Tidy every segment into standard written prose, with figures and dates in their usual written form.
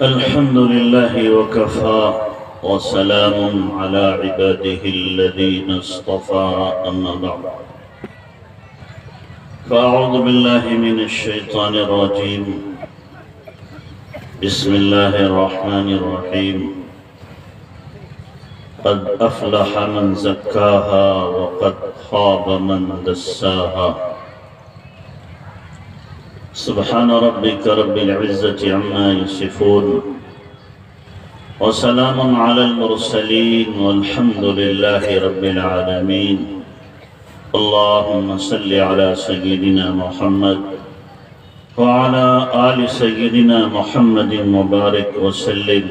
الحمد لله وكفى وسلام على عباده الذين اصطفى أما بعد فأعوذ بالله من الشيطان الرجيم بسم الله الرحمن الرحيم قد أفلح من زكاها وقد خاب من دساها سبحان ربك رب العزة عما يصفون وسلام على المرسلين والحمد لله رب العالمين اللهم صل على سيدنا محمد وعلى آل سيدنا محمد وبارك وسلم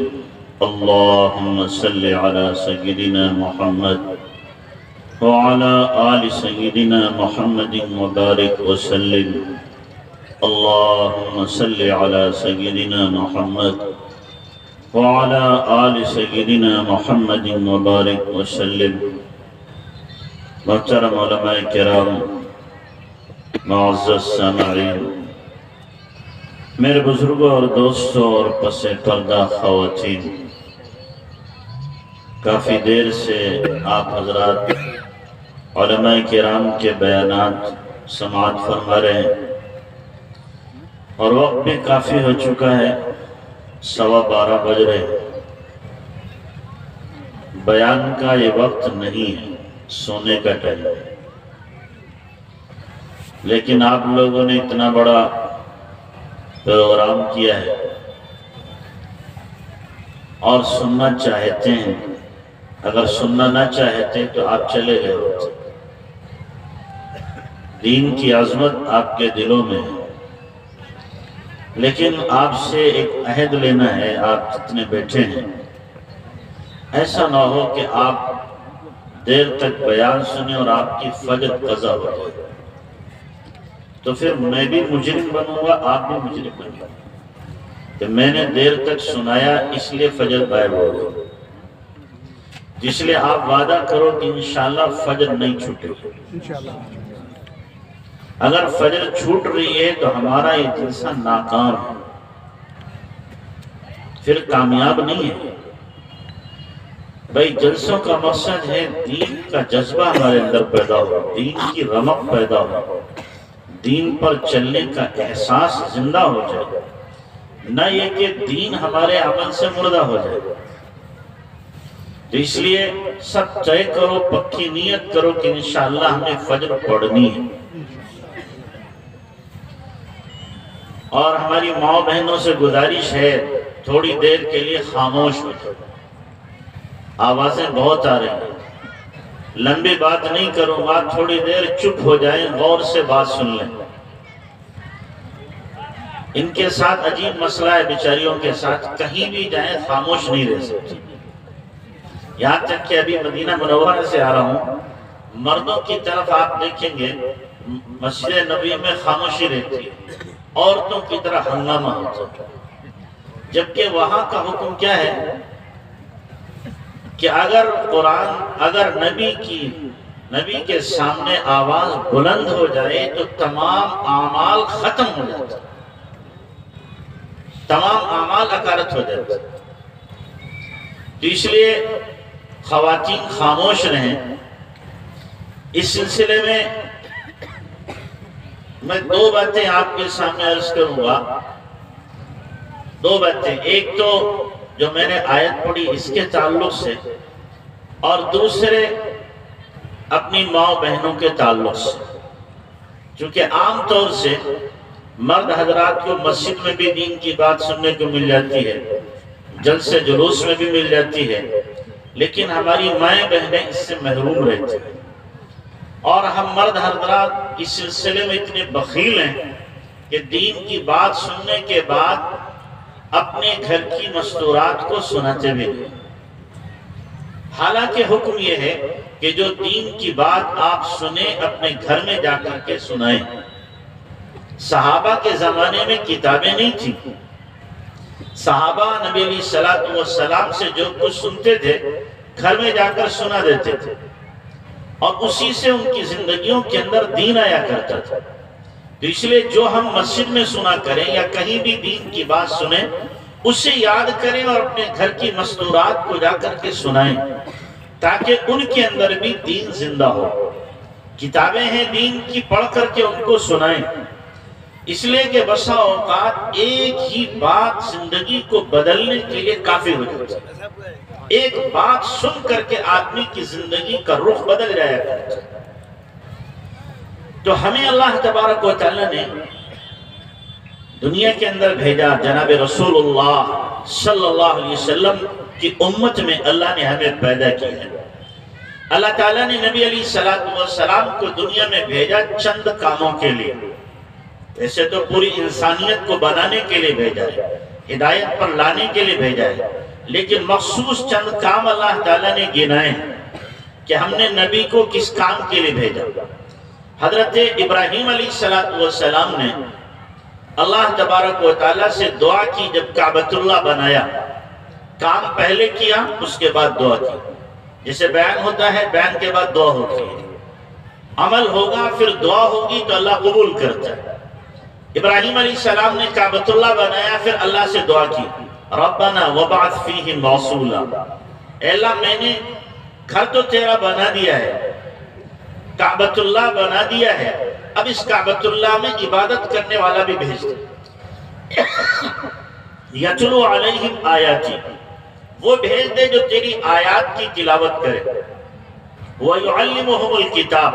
اللهم صل على سيدنا محمد وعلى آل سيدنا محمد وبارك وسلم اللهم صل على سيدنا محمد وعلى آل سيدنا محمد وبارك وسلم محترم علماء کرام، معزز سامعین، میرے بزرگوں اور دوستوں اور پس پردہ خواتین، کافی دیر سے آپ حضرات علماء کرام کے بیانات سماعت فرما رہے ہیں اور وقت بھی کافی ہو چکا ہے، 12:15 بج رہے ہیں۔ بیان کا یہ وقت نہیں ہے، سونے کا ٹائم ہے، لیکن آپ لوگوں نے اتنا بڑا پروگرام کیا ہے اور سننا چاہتے ہیں، اگر سننا نہ چاہتے تو آپ چلے گئے ہوتے۔ دین کی عظمت آپ کے دلوں میں ہے، لیکن آپ سے ایک عہد لینا ہے، آپ جتنے بیٹھے ہیں ایسا نہ ہو کہ آپ دیر تک بیان سنیں اور آپ کی فجر قضا ہو جائے، تو پھر میں بھی مجرم بنوں گا، آپ بھی مجرم بنیں گے کہ میں نے دیر تک سنایا اس لیے فجر غائب ہو گئی، جس لیے آپ وعدہ کرو کہ انشاءاللہ فجر نہیں چھوٹے گی۔ اگر فجر چھوٹ رہی ہے تو ہمارا یہ جلسہ ناکام ہے، پھر کامیاب نہیں ہے۔ بھائی جلسوں کا مقصد ہے دین کا جذبہ ہمارے اندر پیدا ہو، دین کی رمق پیدا ہو، دین پر چلنے کا احساس زندہ ہو جائے، نہ یہ کہ دین ہمارے عمل سے مردہ ہو جائے۔ تو اس لیے سب طے کرو، پکی نیت کرو کہ انشاءاللہ ہمیں فجر پڑھنی ہے، اور ہماری ماں بہنوں سے گزارش ہے تھوڑی دیر کے لیے خاموش ہو جائے، آوازیں بہت آ رہی ہیں، لمبی بات نہیں کروں گا، تھوڑی دیر چپ ہو جائیں، غور سے بات سن لیں۔ ان کے ساتھ عجیب مسئلہ ہے، بیچاریوں کے ساتھ کہیں بھی جائیں خاموش نہیں رہ سکتی۔ یہاں تک کہ ابھی مدینہ منورہ سے آ رہا ہوں، مردوں کی طرف آپ دیکھیں گے مسجد نبوی میں خاموشی رہتی ہے، عورتوں کی طرح ہنگامہ ہوتا ہے، جبکہ وہاں کا حکم کیا ہے کہ اگر قرآن، اگر نبی کے سامنے آواز بلند ہو جائے تو تمام اعمال ختم ہو جاتے، تمام اعمال اکارت ہو جاتے۔ تو اس لیے خواتین خاموش رہیں۔ اس سلسلے میں میں 2 باتیں آپ کے سامنے عرض کروں گا، 2 باتیں، ایک تو جو میں نے آیت پڑھی اس کے تعلق سے، اور دوسرے اپنی ماں بہنوں کے تعلق سے۔ چونکہ عام طور سے مرد حضرات کو مسجد میں بھی دین کی بات سننے کو مل جاتی ہے، جلسے جلوس میں بھی مل جاتی ہے، لیکن ہماری مائیں بہنیں اس سے محروم رہتی ہیں، اور ہم مرد حضرات اس سلسلے میں اتنے بخیل ہیں کہ دین کی بات سننے کے بعد اپنے گھر کی مستورات کو سناتے بھی نہیں۔ حالانکہ حکم یہ ہے کہ جو دین کی بات آپ سنیں اپنے گھر میں جا کر کے سنائیں۔ صحابہ کے زمانے میں کتابیں نہیں تھیں، صحابہ نبی علیہ السلام سے جو کچھ سنتے تھے گھر میں جا کر سنا دیتے تھے، اور اسی سے ان کی زندگیوں کے اندر دین آیا کرتا تھا۔ تو اس لیے جو ہم مسجد میں سنا کریں یا کہیں بھی دین کی بات سنیں، اسے یاد کریں اور اپنے گھر کی مستورات کو جا کر کے سنائیں، تاکہ ان کے اندر بھی دین زندہ ہو۔ کتابیں ہیں دین کی، پڑھ کر کے ان کو سنائیں، اس لیے کہ بسا اوقات ایک ہی بات زندگی کو بدلنے کے لیے کافی ہو جاتی ہے۔ ایک بات سن کر کے آدمی کی زندگی کا رخ بدل جایا کرتا ہے۔ تو ہمیں اللہ تبارک و تعالیٰ نے دنیا کے اندر بھیجا، جناب رسول اللہ صلی اللہ علیہ وسلم کی امت میں اللہ نے ہمیں پیدا کیا ہے۔ اللہ تعالیٰ نے نبی علیہ السلام کو دنیا میں بھیجا چند کاموں کے لیے۔ ایسے تو پوری انسانیت کو بنانے کے لیے بھیجا ہے، ہدایت پر لانے کے لیے بھیجا ہے، لیکن مخصوص چند کام اللہ تعالیٰ نے گنائے ہیں کہ ہم نے نبی کو کس کام کے لیے بھیجا۔ حضرت ابراہیم علیہ السلام نے اللہ تبارک و تعالیٰ سے دعا کی، جب کعبۃ اللہ بنایا، کام پہلے کیا اس کے بعد دعا کی۔ جسے بیان ہوتا ہے، بیان کے بعد دعا ہوتی ہے، عمل ہوگا پھر دعا ہوگی تو اللہ قبول کرتا ہے۔ ابراہیم علیہ السلام نے کعبۃ اللہ بنایا، پھر اللہ سے دعا کی، ربنا وبعث فیہم رسولا، اے اللہ میں نے گھر تو تیرا بنا دیا ہے، کعبۃ اللہ بنا دیا ہے، اب اس کعبۃ اللہ میں عبادت کرنے والا بھی بھیج دے، یتلو علیہم آیاتی، وہ بھیج دے جو تیری آیات کی تلاوت کرے، وَيُعَلِّمُهُمُ الْكِتَابِ،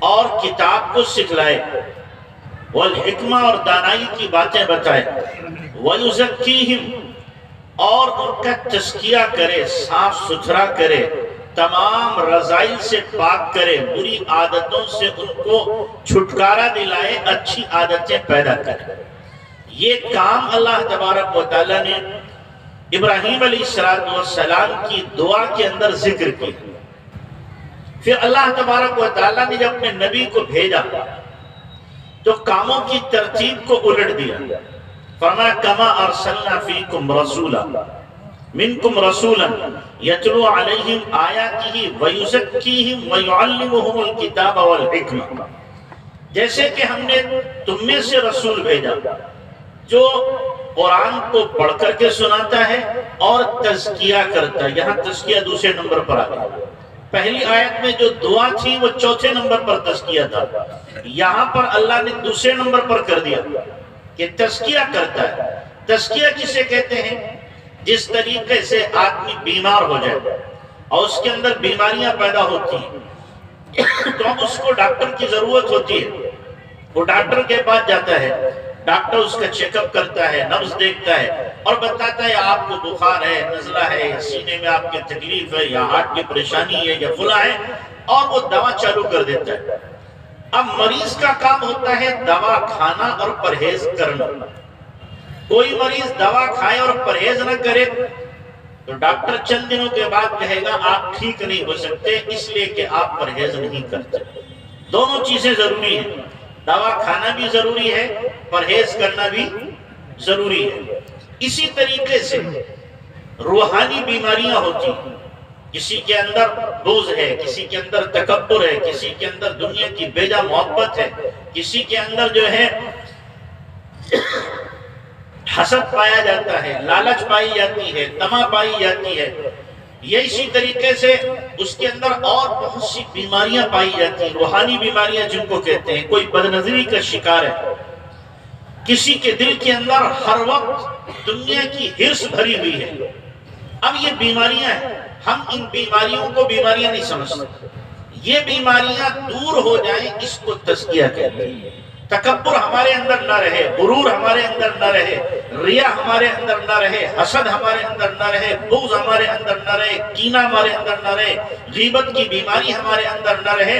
اور کتاب کو سکھلائے، والحکمہ، اور دانائی کی باتیں بتائے، وَيُزَكِّيهِمْ، اور ان کا تزکیہ کرے، صاف ستھرا کرے، تمام رذائل سے پاک کرے، بری عادتوں سے ان کو چھٹکارا دلائے، اچھی عادتیں پیدا کرے۔ یہ کام اللہ تبارک و تعالیٰ نے ابراہیم علیہ السلام کی دعا کے اندر ذکر کی۔ پھر اللہ تبارک و تعالیٰ نے جب اپنے نبی کو بھیجا تو کاموں کی ترتیب کو الٹ دیا، فرمایا کما ارسلنا فیکم رسولا منکم رسولا یتلو علیہم آیاتہ ویزکیہم ویعلمہم الکتاب والحکمہ، جیسے کہ ہم نے تم میں سے رسول بھیجا جو قرآن کو پڑھ کر کے سناتا ہے اور تزکیہ کرتا ہے۔ یہاں تزکیہ دوسرے نمبر پر آ گیا، پہلی آیت میں جو دعا تھی وہ چوتھے نمبر پر تزکیہ تھا، یہاں پر اللہ نے دوسرے نمبر پر کر دیا کہ تزکیہ کرتا ہے۔ تزکیہ کسے کہتے ہیں؟ جس طریقے سے آدمی بیمار ہو جائے اور اس کے اندر بیماریاں پیدا ہوتی ہیں تو اب اس کو ڈاکٹر کی ضرورت ہوتی ہے، وہ ڈاکٹر کے پاس جاتا ہے، ڈاکٹر اس کا چیک اپ کرتا ہے، نبض دیکھتا ہے اور بتاتا ہے آپ کو بخار ہے، نزلہ ہے، یا سینے میں آپ کی تکلیف ہے، یا ہارٹ کی پریشانی ہے، یا فلاں ہے، اور وہ دوا چالو کر دیتا ہے۔ اب مریض کا کام ہوتا ہے دوا کھانا اور پرہیز کرنا۔ کوئی مریض دوا کھائے اور پرہیز نہ کرے تو ڈاکٹر چند دنوں کے بعد کہے گا آپ ٹھیک نہیں ہو سکتے، اس لیے کہ آپ پرہیز نہیں کرتے۔ دونوں چیزیں ضروری ہیں، دوا کھانا بھی ضروری ہے، پرہیز کرنا بھی ضروری ہے۔ اسی طریقے سے روحانی بیماریاں ہوتی ہیں، کسی کے اندر بغض ہے، کسی کے اندر تکبر ہے، کسی کے اندر دنیا کی بیجا محبت ہے، کسی کے اندر جو ہے حسد پایا جاتا ہے، لالچ پائی جاتی ہے، طمع پائی جاتی ہے۔ یہ اسی طریقے سے اس کے اندر اور بہت سی بیماریاں پائی جاتی ہیں، روحانی بیماریاں جن کو کہتے ہیں۔ کوئی بدنظری کا شکار ہے، کسی کے دل کے اندر ہر وقت دنیا کی ہرس بھری ہوئی ہے۔ اب یہ بیماریاں ہیں، ہم ان بیماریوں کو بیماریاں نہیں سمجھتے۔ یہ بیماریاں دور ہو جائیں، اس کو تزکیہ کہتے ہیں۔ تکبر ہمارے اندر نہ رہے، غرور ہمارے اندر نہ رہے، ریا ہمارے اندر نہ رہے، حسد ہمارے اندر نہ رہے، بغض ہمارے اندر نہ رہے، کینہ ہمارے اندر نہ رہے، غیبت کی بیماری ہمارے اندر نہ رہے،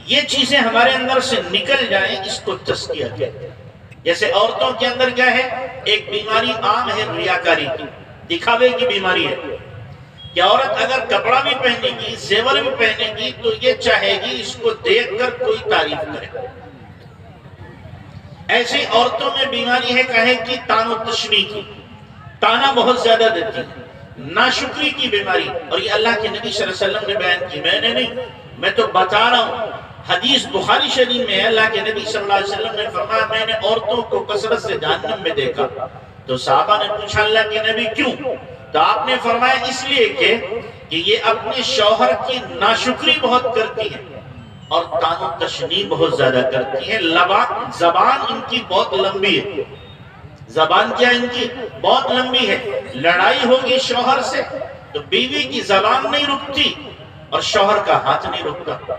یہ چیزیں ہمارے اندر سے نکل جائیں، اس کو تزکیہ کہتے ہیں۔ جیسے عورتوں کے اندر کیا ہے، ایک بیماری عام ہے ریاکاری کی، دکھاوے کی بیماری ہے کہ عورت اگر کپڑا بھی پہنے گی، زیور بھی پہنے گی تو یہ چاہے گی اس کو دیکھ کر کوئی تعریف کرے۔ ایسی عورتوں میں بیماری ہے کہے کہ تان و تشنیع کی، تانا بہت زیادہ دیتی ہے، ناشکری کی بیماری، اور یہ اللہ کے نبی صلی اللہ علیہ وسلم نے بیان کی، میں نے نہیں، میں تو بتا رہا ہوں۔ حدیث بخاری شریف میں ہے، اللہ کے نبی صلی اللہ علیہ وسلم نے فرمایا میں نے عورتوں کو کثرت سے جہنم میں دیکھا، تو صحابہ نے پوچھا اللہ کے نبی کیوں؟ تو آپ نے فرمایا اس لیے کہ یہ اپنے شوہر کی ناشکری بہت کرتی ہے اور طعن و تشنیع بہت زیادہ کرتی ہے، زبان ان کی بہت لمبی ہے، زبان کیا ان کی بہت لمبی ہے، لڑائی ہوگی شوہر سے تو بیوی کی زبان نہیں رکتی اور شوہر کا ہاتھ نہیں رکتا،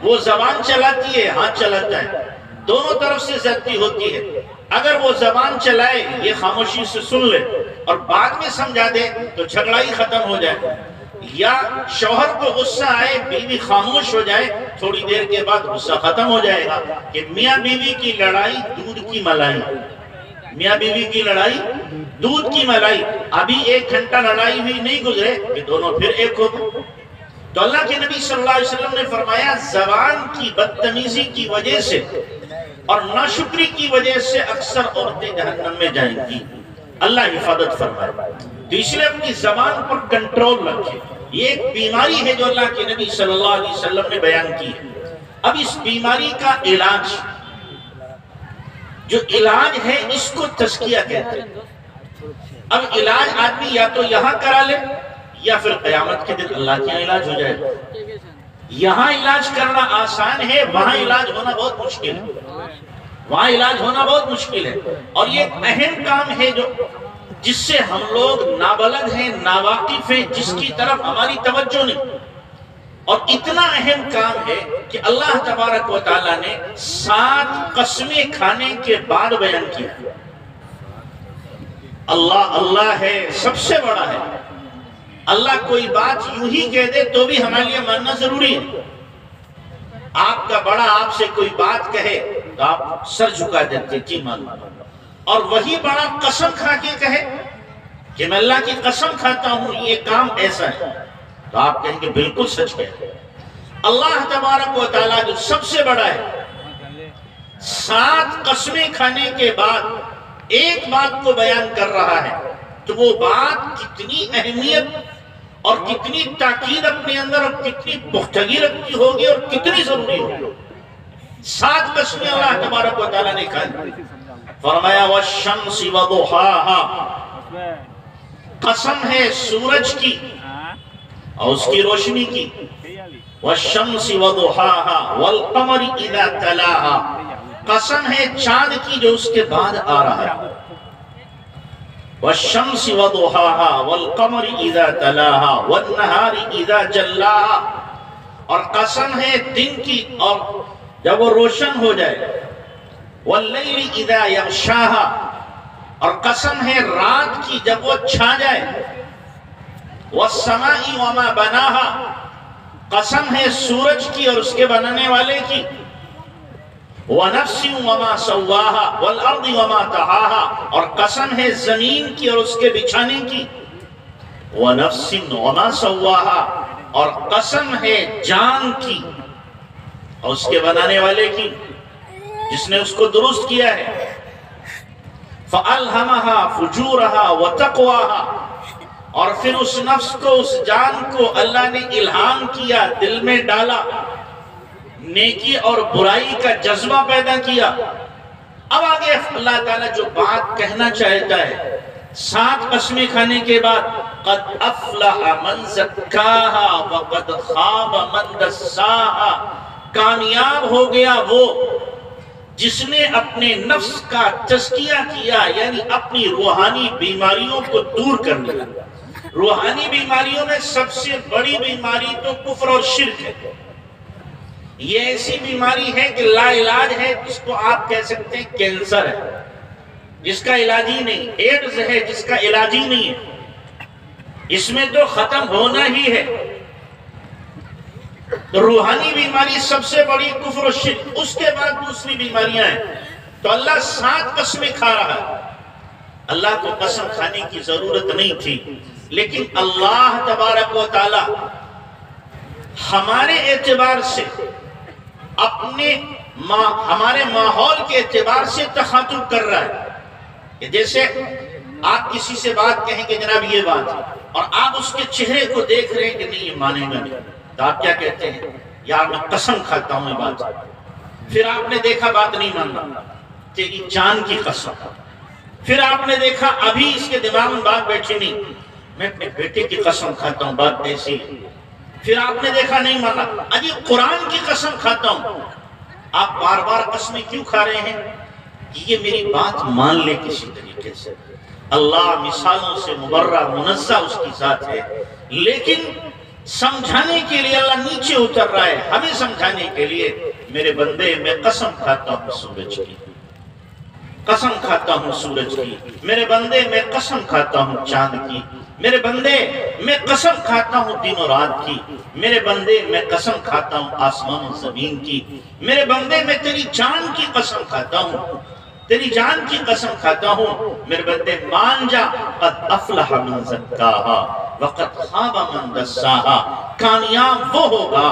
وہ زبان چلاتی ہے ہاتھ چلاتا ہے، دونوں طرف سے زیادتی ہوتی ہے۔ اگر وہ زبان چلائے یہ خاموشی سے سن لے اور بعد میں سمجھا دے تو جھگڑا ہی ختم ہو جائے، یا شوہر کو غصہ آئے بیوی خاموش ہو جائے، تھوڑی دیر کے بعد غصہ ختم ہو جائے گا۔ کہ میاں بیوی کی لڑائی دودھ کی ملائی، میاں بیوی کی لڑائی دودھ کی ملائی، ابھی 1 گھنٹہ لڑائی ہوئی نہیں گزرے کہ دونوں پھر ایک ہو گئے۔ تو اللہ کے نبی صلی اللہ علیہ وسلم نے فرمایا زبان کی بدتمیزی کی وجہ سے اور ناشکری کی وجہ سے اکثر عورتیں جہنم میں جائیں گی، اللہ حفاظت فرمائے۔ تو اس لیے اپنی زبان پر کنٹرول رکھے، یہ ایک بیماری ہے جو اللہ کے نبی صلی اللہ علیہ وسلم نے بیان کی ہے۔ اب اس بیماری کا علاج، جو علاج ہے اس کو تزکیہ کہتے ہیں۔ اب علاج آدمی یا تو یہاں کرا لے یا پھر قیامت کے دن اللہ کے علاج ہو جائے گا۔ یہاں علاج کرنا آسان ہے، وہاں علاج ہونا بہت مشکل ہے، وہاں علاج ہونا بہت مشکل ہے۔ اور یہ ایک اہم کام ہے جو جس سے ہم لوگ نابلد ہیں، ناواقف ہیں، جس کی طرف ہماری توجہ نہیں، اور اتنا اہم کام ہے کہ اللہ تبارک و تعالیٰ نے 7 قسمیں کھانے کے بعد بیان کیا۔ اللہ اللہ ہے، سب سے بڑا ہے، اللہ کوئی بات یوں ہی کہہ دے تو بھی ہمارے لیے ماننا ضروری ہے۔ آپ کا بڑا آپ سے کوئی بات کہے تو آپ سر جھکا دیتے جی ماننا، اور وہی بڑا قسم کھا کے کہے کہ میں اللہ کی قسم کھاتا ہوں یہ کام ایسا ہے تو آپ کہیں گے بالکل سچ ہے۔ اللہ تبارک و تعالیٰ جو سب سے بڑا ہے، 7 قسمیں کھانے کے بعد ایک بات کو بیان کر رہا ہے، تو وہ بات کتنی اہمیت اور کتنی تاکید اپنے اندر اور کتنی پختگی رکھتی ہوگی اور کتنی ضروری ہوگی۔ 7 قسمیں اللہ تبارک و تعالیٰ نے کہا، فرمایا والشمس وضحاها، قسم ہے سورج کی اور اس کی روشنی کی، والشمس وضحاها والقمر اذا تلاها، قسم ہے چاند کی جو اس کے بعد آ رہا ہے، والشمس وضحاها والقمر اذا تلاها والنهار اذا جلاها، اور قسم ہے دن کی اور جب وہ روشن ہو جائے، واللیل اذا یغشاها، اور قسم ہے رات کی جب وہ چھا جائے، والسماء وما بناها، قسم ہے سورج کی اور اس کے بنانے والے کی، وَنَفْسٍ وَمَا سَوَّاهَا وَالْأَرْضِ وَمَا طَحَاهَا، اور قسم ہے زمین کی اور اس کے بچھانے کی، وَنَفْسٍ وَمَا سَوَّاهَا، اور قسم ہے جان کی اور اس کے بنانے والے کی، جس نے اس کو درست کیا ہے، فَأَلْهَمَهَا فُجُورَهَا وَتَقْوَاهَا، اور پھر اس نفس کو، اس جان کو اللہ نے الہام کیا، دل میں ڈالا، نیکی اور برائی کا جذبہ پیدا کیا۔ اب آگے اللہ تعالیٰ جو بات کہنا چاہتا ہے 7 قسمیں کھانے کے بعد، قد افلح من زکاہا وقد خاب من دساہا، کامیاب ہو گیا وہ جس نے اپنے نفس کا تزکیہ کیا، یعنی اپنی روحانی بیماریوں کو دور کر لیا۔ روحانی بیماریوں میں سب سے بڑی بیماری تو کفر اور شرک ہے۔ یہ ایسی بیماری ہے کہ لا علاج ہے، جس کو آپ کہہ سکتے ہیں کینسر ہے، جس کا علاج ہی نہیں، ایڈز ہے جس کا علاج ہی نہیں ہے، اس میں تو ختم ہونا ہی ہے۔ تو روحانی بیماری سب سے بڑی کفر و شرک، اس کے بعد دوسری بیماریاں ہیں۔ تو اللہ 7 قسمیں کھا رہا ہے۔ اللہ کو قسم کھانے کی ضرورت نہیں تھی، لیکن اللہ تبارک و تعالی ہمارے اعتبار سے، ہمارے ماحول کے اعتبار سے تخاطب کر رہا ہے کہ جیسے آپ کسی سے بات کہیں کہ جناب یہ بات ہے، اور آپ اس کے چہرے کو دیکھ رہے ہیں کہ نہیں یہ مانے گا نہیں، تو آپ کیا کہتے ہیں؟ یار میں قسم کھاتا ہوں یہ بات، پھر آپ نے دیکھا بات نہیں ماننا، تیری جان کی قسم، پھر آپ نے دیکھا ابھی اس کے دماغ میں بات بیٹھی نہیں، میں اپنے بیٹے کی قسم کھاتا ہوں بات ایسی، پھر آپ نے دیکھا نہیں مانا، اجی قرآن کی قسم کھاتا ہوں۔ آپ بار بار قسمیں کیوں کھا رہے ہیں؟ کہ یہ میری بات مان لے کسی طریقے سے۔ اللہ مثالوں سے مبرہ منزہ اس کی ذات ہے، لیکن سمجھانے کے لیے اللہ نیچے اتر رہا ہے، ہمیں سمجھانے کے لیے۔ میرے بندے میں قسم کھاتا ہوں سورج کی، قسم کھاتا ہوں سورج کی، میرے بندے میں قسم کھاتا ہوں چاند کی، میرے بندے میں قسم کھاتا ہوں دن و رات کی، میرے بندے میں قسم کھاتا ہوں آسمان و زمین کی، میرے بندے میں تیری جان کی قسم کھاتا ہوں، تیری جان کی قسم کھاتا ہوں۔ میرے بندے مان جا، قد افلح من زکاہا وقد خاب من دساہا۔ کامیاب وہ ہوگا،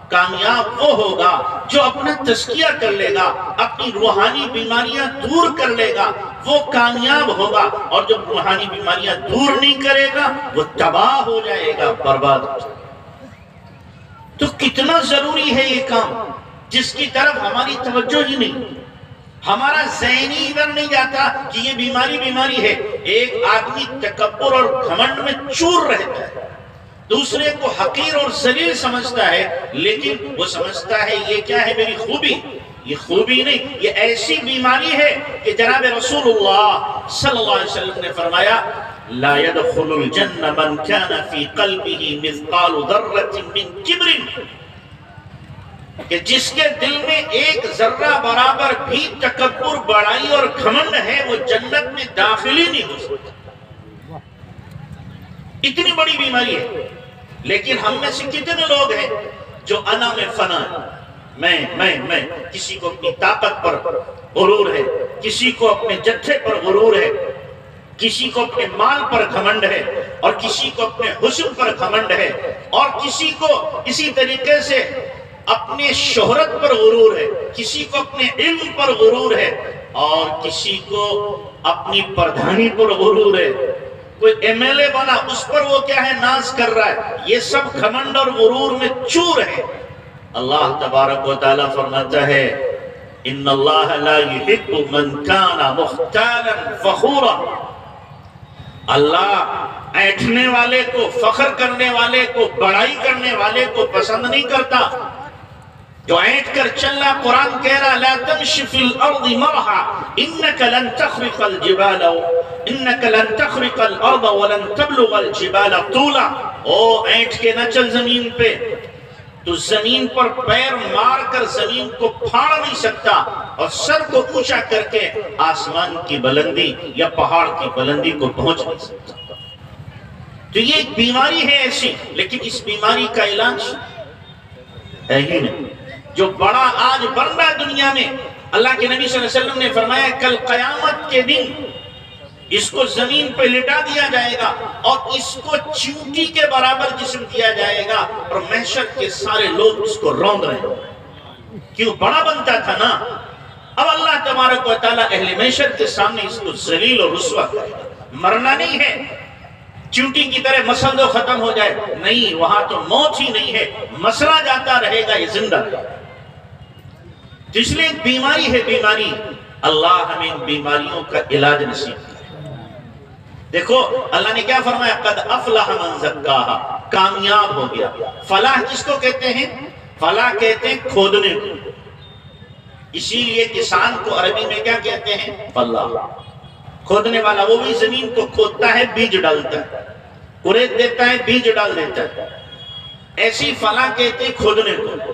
کامیاب وہ ہوگا جو اپنا تزکیہ کر لے گا، اپنی روحانی بیماریاں دور کر لے گا، وہ کامیاب ہوگا، اور جو روحانی بیماریاں دور نہیں کرے گا وہ تباہ ہو جائے گا، برباد ہو جائے گا۔ تو کتنا ضروری ہے یہ کام جس کی طرف ہماری توجہ ہی نہیں، ہمارا ذہنی ادھر نہیں جاتا کہ یہ بیماری ہے۔ ایک آدمی تکبر اور گھمنڈ میں چور رہتا ہے، دوسرے کو حقیر اور ذلیل سمجھتا ہے، لیکن وہ سمجھتا ہے یہ کیا ہے میری خوبی۔ یہ خوبی نہیں، یہ ایسی بیماری ہے کہ جناب رسول اللہ صلی اللہ علیہ وسلم نے فرمایا لا يدخل الجنہ من كان في قلبه مثقال ذرة من کبر، کہ جس کے دل میں ایک ذرہ برابر بھی تکبر، بڑائی اور گھمنڈ ہے، وہ جنت میں داخل ہی نہیں ہو سکتا۔ اتنی بڑی بیماری ہے، لیکن ہم میں سے کتنے لوگ ہیں جو انا میں فنا ہے، میں کسی کو اپنی طاقت پر غرور ہے، کسی کو اپنے جتھے پر غرور ہے، کسی کو اپنے مال پر گھمنڈ ہے، اور کسی کو اپنے حسن پر گھمنڈ ہے، اور کسی کو اسی طریقے سے اپنے شہرت پر غرور ہے، کسی کو اپنے علم پر غرور ہے، اور کسی کو اپنی پردھانی پر غرور ہے۔ کوئی ایم ایل اے بنا، اس پر وہ کیا ہے ناز کر رہا ہے۔ یہ سب گھمنڈ اور غرور میں چور ہے۔ اللہ تبارک و تعالیٰ فرماتا ہے ان اللہ لا يحب من كان مختالا فخورا۔ اللہ ایٹھنے والے کو، فخر کرنے والے کو، بڑائی کرنے والے کو پسند نہیں کرتا۔ جو اینٹ کر چل رہا، قرآن کہہ رہا لا تمشی فی الارض مرحا انک لن تخرق الجبال انک لن تخرق الارض ولن تبلغ الجبال طولا۔ او اینٹ کے نہ چل زمین پہ، تو زمین پر پیر مار کر زمین کو پھاڑ نہیں سکتا، اور سر کو اونچا کر کے آسمان کی بلندی یا پہاڑ کی بلندی کو پہنچ نہیں سکتا۔ تو یہ ایک بیماری ہے ایسی، لیکن اس بیماری کا علاج ہے ہی نہیں۔ جو بڑا آج بن رہا دنیا میں، اللہ کے نبی صلی اللہ علیہ وسلم نے فرمایا کل قیامت کے دن اس کو زمین پہ لٹا دیا جائے گا، اور اس کو چیونٹی کے برابر جسم دیا جائے گا، اور محشر کے سارے لوگ اس کو روند رہے ہیں، کیوں بڑا بنتا تھا نا۔ اب اللہ تبارک و تعالیٰ اہل محشر کے سامنے اس کو ذلیل اور رسوا کرے گا۔ مرنا نہیں ہے چیونٹی کی طرح مسل دو ختم ہو جائے، نہیں، وہاں تو موت ہی نہیں ہے، مسلا جاتا رہے گا، یہ زندہ رہے گا۔ تو اس لیے ایک بیماری ہے، بیماری۔ اللہ ہمیں ان بیماریوں کا علاج نصیب کرے۔ دیکھو اللہ نے کیا فرمایا قد افلح من زکاہا، کامیاب ہو گیا۔ فلاح کس کو کہتے ہیں؟ فلاح کہتے ہیں کھودنے کو، اسی لیے کسان کو عربی میں کیا کہتے ہیں؟ فلاح۔ کھودنے والا وہ بھی زمین کو کھودتا ہے، بیج ڈالتا ہے، کریت دیتا ہے، بیج ڈال دیتا ہے، ایسی فلاح کہتے ہیں کھودنے کو۔